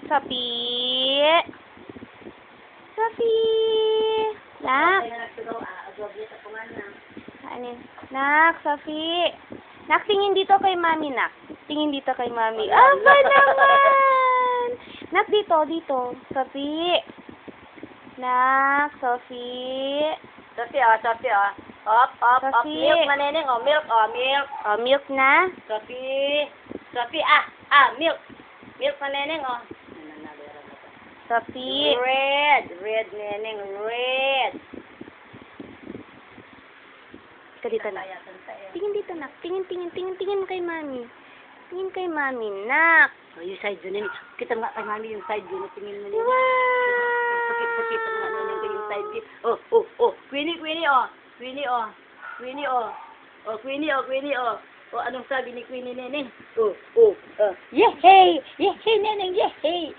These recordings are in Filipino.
Sophie. Sophie. Nak. Ano? Nak, Sophie. Nak, tingin dito kay Mami, Nak. Tingin dito kay Mami. Aba naman! Nak, dito. Sophie. Nak, Sophie. Sophie, Sophie, Op. Sophie. Milk, maneneng, milk. Oh, milk na. Sophie, milk. Milk, maneneng, Sophie. Red, neneng, red. Ika dito, Nak. Tingin dito, Nak. Tingin kay Mami. Tingin kay Mami, Nak. Oh, yung side yun, kita nga kay Mami yung side yun, tingin mo Wow! Sakit nga neneng ko yung side yun. Queenie, Queenie. Oh, anong sabi ni Queenie, neneng? Yehey, neneng, yehey.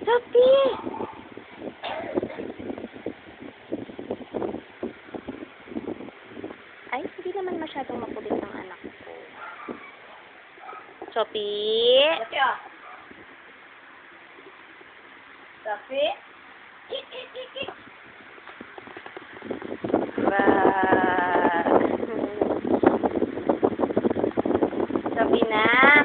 Sophie! Ay, hindi naman masyadong makulit ang anak ko. Sophie! Sophie? Sophie na!